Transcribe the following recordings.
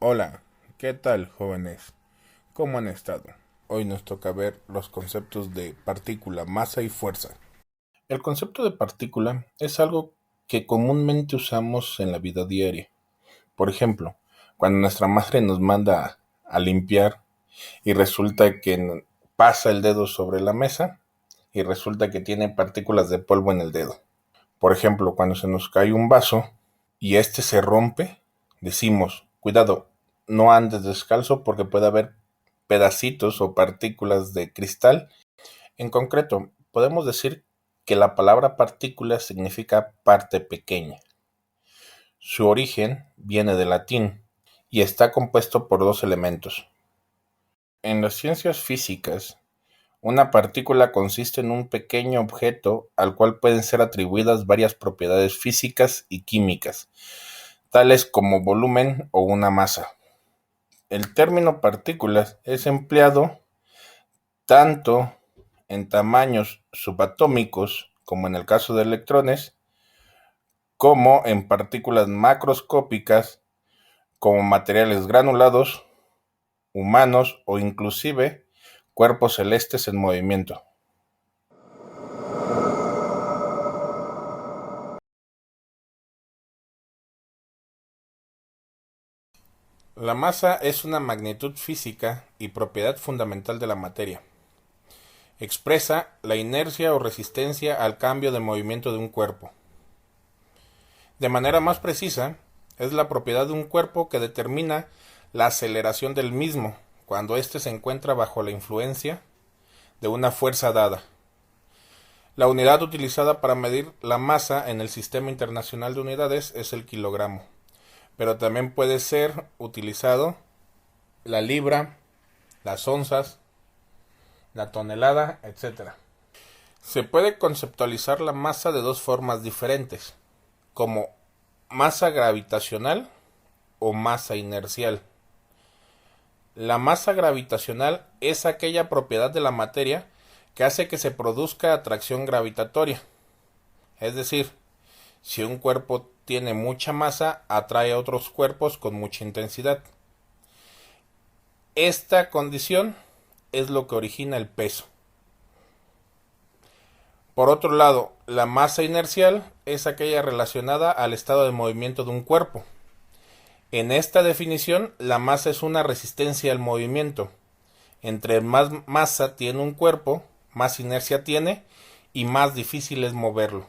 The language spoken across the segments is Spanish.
Hola, ¿qué tal, jóvenes? ¿Cómo han estado? Hoy nos toca ver los conceptos de partícula, masa y fuerza. El concepto de partícula es algo que comúnmente usamos en la vida diaria. Por ejemplo, cuando nuestra madre nos manda a limpiar y resulta que pasa el dedo sobre la mesa y resulta que tiene partículas de polvo en el dedo. Por ejemplo, cuando se nos cae un vaso y este se rompe, decimos, cuidado, no andes descalzo porque puede haber pedacitos o partículas de cristal. En concreto, podemos decir que la palabra partícula significa parte pequeña. Su origen viene del latín y está compuesto por dos elementos. En las ciencias físicas, una partícula consiste en un pequeño objeto al cual pueden ser atribuidas varias propiedades físicas y químicas, tales como volumen o una masa. El término partículas es empleado tanto en tamaños subatómicos, como en el caso de electrones, como en partículas macroscópicas, como materiales granulados, humanos o inclusive cuerpos celestes en movimiento. La masa es una magnitud física y propiedad fundamental de la materia. Expresa la inercia o resistencia al cambio de movimiento de un cuerpo. De manera más precisa, es la propiedad de un cuerpo que determina la aceleración del mismo cuando éste se encuentra bajo la influencia de una fuerza dada. La unidad utilizada para medir la masa en el Sistema Internacional de Unidades es el kilogramo, pero también puede ser utilizado la libra, las onzas, la tonelada, etc. Se puede conceptualizar la masa de dos formas diferentes, como masa gravitacional o masa inercial. La masa gravitacional es aquella propiedad de la materia que hace que se produzca atracción gravitatoria. Es decir, si un cuerpo tiene mucha masa, atrae a otros cuerpos con mucha intensidad. Esta condición es lo que origina el peso. Por otro lado, la masa inercial es aquella relacionada al estado de movimiento de un cuerpo. En esta definición, la masa es una resistencia al movimiento. Entre más masa tiene un cuerpo, más inercia tiene y más difícil es moverlo.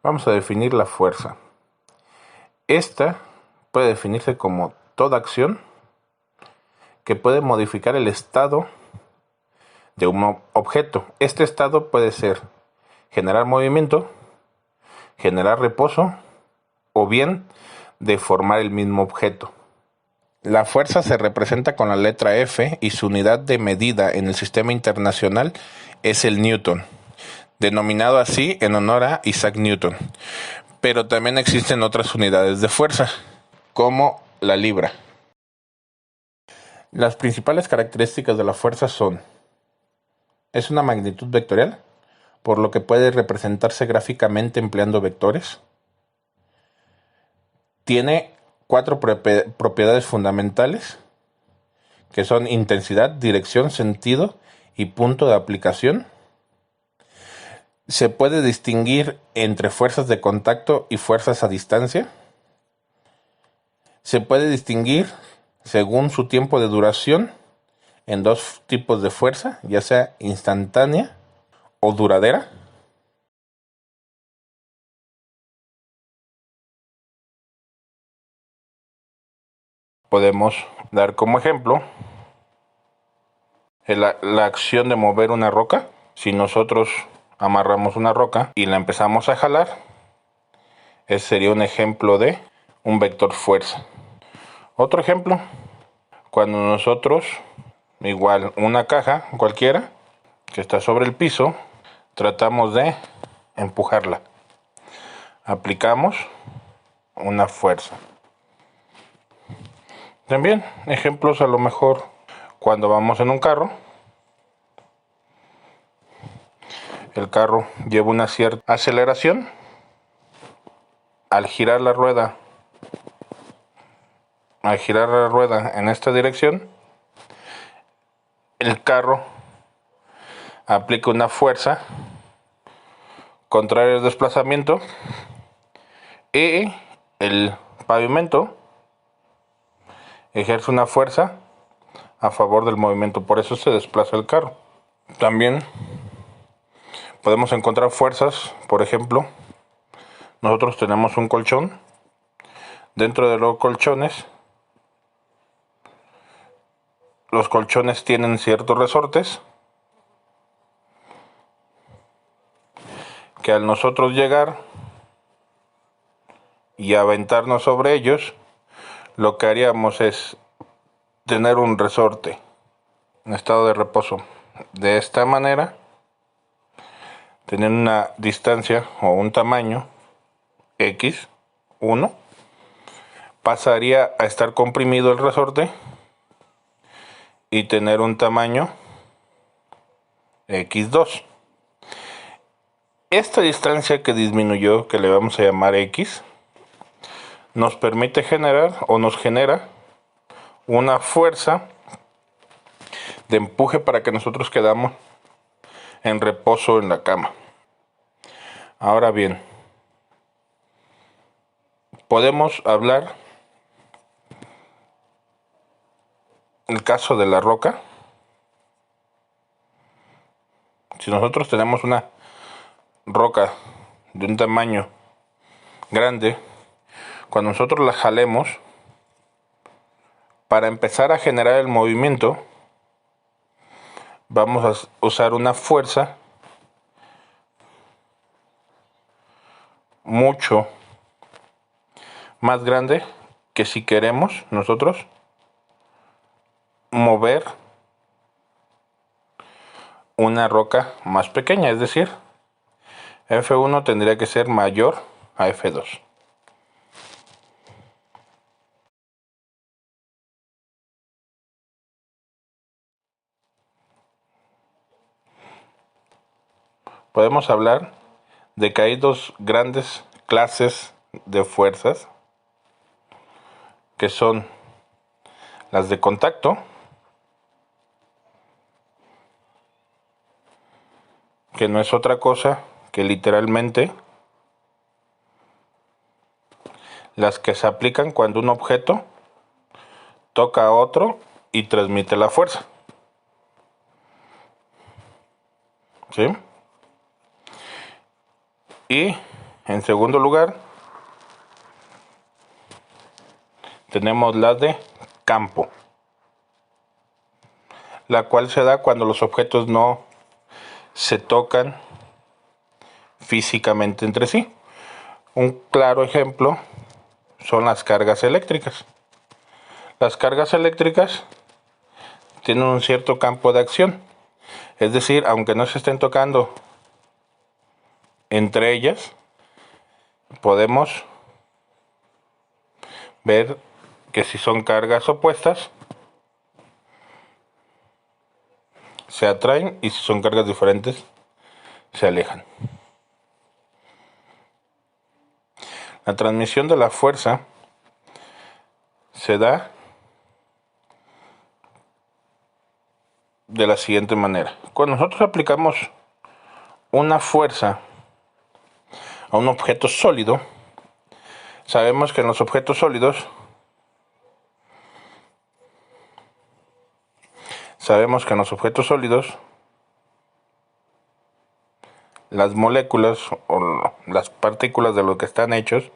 Vamos a definir la fuerza. Esta puede definirse como toda acción que puede modificar el estado de un objeto. Este estado puede ser generar movimiento, generar reposo o bien deformar el mismo objeto. La fuerza se representa con la letra F y su unidad de medida en el sistema internacional es el Newton, denominado así en honor a Isaac Newton. Pero también existen otras unidades de fuerza, como la libra. Las principales características de la fuerza son: es una magnitud vectorial, por lo que puede representarse gráficamente empleando vectores. Tiene cuatro propiedades fundamentales, que son intensidad, dirección, sentido y punto de aplicación. Se puede distinguir entre fuerzas de contacto y fuerzas a distancia. Se puede distinguir, según su tiempo de duración, en dos tipos de fuerza, ya sea instantánea o duradera. Podemos dar como ejemplo la acción de mover una roca. Si nosotros amarramos una roca y la empezamos a jalar, ese sería un ejemplo de un vector fuerza. Otro ejemplo, cuando nosotros, igual una caja cualquiera que está sobre el piso, tratamos de empujarla, aplicamos una fuerza. También ejemplos, a lo mejor cuando vamos en un carro, el carro lleva una cierta aceleración, al girar la rueda en esta dirección, el carro aplica una fuerza contraria al desplazamiento y el pavimento ejerce una fuerza a favor del movimiento, por eso se desplaza el carro. También podemos encontrar fuerzas, por ejemplo, nosotros tenemos un colchón, dentro de los colchones tienen ciertos resortes que al nosotros llegar y aventarnos sobre ellos, lo que haríamos es tener un resorte en estado de reposo de esta manera, tener una distancia o un tamaño X1, pasaría a estar comprimido el resorte y tener un tamaño X2. Esta distancia que disminuyó, que le vamos a llamar X, nos permite generar o nos genera una fuerza de empuje para que nosotros quedamos en reposo en la cama. Ahora bien, podemos hablar el caso de la roca. Si nosotros tenemos una roca de un tamaño grande, cuando nosotros la jalemos, para empezar a generar el movimiento, vamos a usar una fuerza mucho más grande que si queremos nosotros mover una roca más pequeña, es decir, F1 tendría que ser mayor a F2. Podemos hablar de que hay dos grandes clases de fuerzas, que son las de contacto, que no es otra cosa que literalmente las que se aplican cuando un objeto toca a otro y transmite la fuerza. ¿Sí? Y en segundo lugar tenemos la de campo, la cual se da cuando los objetos no se tocan físicamente entre sí. Un claro ejemplo son las cargas eléctricas. Las cargas eléctricas tienen un cierto campo de acción, es decir, aunque no se estén tocando entre ellas, podemos ver que si son cargas opuestas, se atraen, y si son cargas diferentes, se alejan. La transmisión de la fuerza se da de la siguiente manera. Cuando nosotros aplicamos una fuerza a un objeto sólido, sabemos que en los objetos sólidos las moléculas o las partículas de lo que están hechos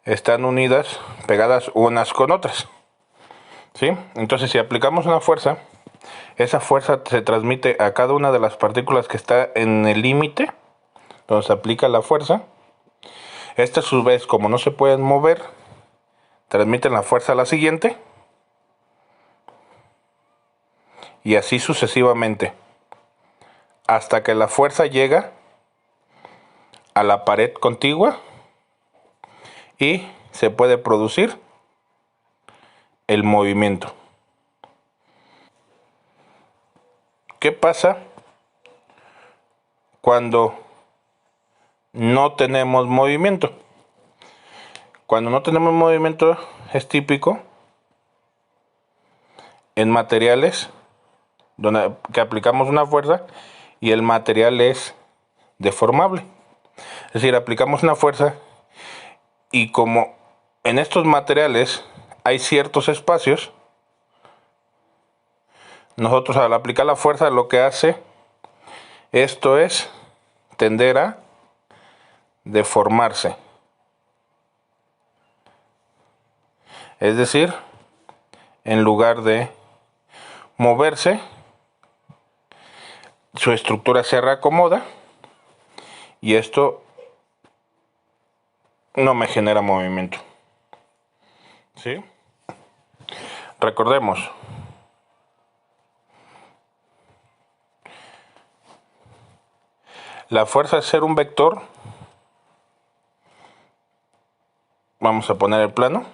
están unidas, pegadas unas con otras. ¿Sí? Entonces, si aplicamos una fuerza Esa fuerza se transmite a cada una de las partículas que está en el límite donde se aplica la fuerza. Estas a su vez, como no se pueden mover, transmiten la fuerza a la siguiente y así sucesivamente, hasta que la fuerza llega a la pared contigua y se puede producir el movimiento. ¿Qué pasa cuando no tenemos movimiento? Cuando no tenemos movimiento es típico en materiales que aplicamos una fuerza y el material es deformable. Es decir, aplicamos una fuerza y como en estos materiales hay ciertos espacios, nosotros al aplicar la fuerza lo que hace esto es tender a deformarse. Es decir, en lugar de moverse, su estructura se reacomoda y esto no me genera movimiento. ¿Sí? Recordemos, la fuerza es ser un vector. Vamos a poner el plano.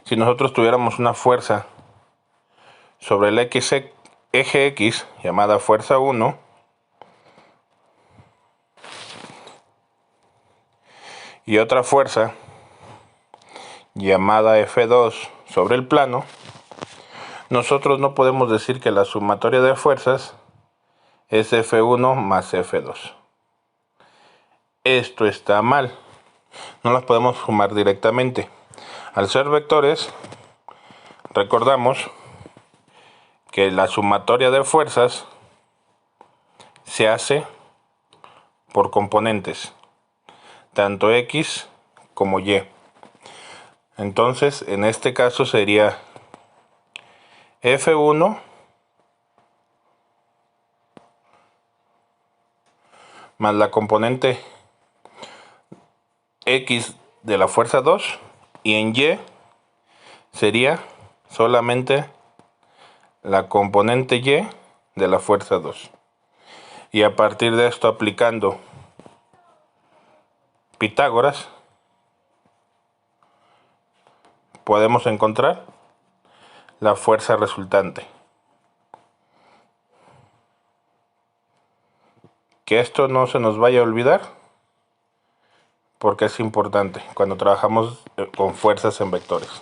Si nosotros tuviéramos una fuerza sobre el eje X llamada fuerza 1 y otra fuerza llamada F2 sobre el plano, nosotros no podemos decir que la sumatoria de fuerzas es F1 más F2. Esto está mal. No las podemos sumar directamente. Al ser vectores, recordamos que la sumatoria de fuerzas se hace por componentes, tanto X como Y. Entonces, en este caso sería F1 más la componente X de la fuerza 2 y en Y sería solamente la componente Y de la fuerza 2. Y a partir de esto, aplicando Pitágoras, podemos encontrar la fuerza resultante. Que esto no se nos vaya a olvidar, porque es importante cuando trabajamos con fuerzas en vectores.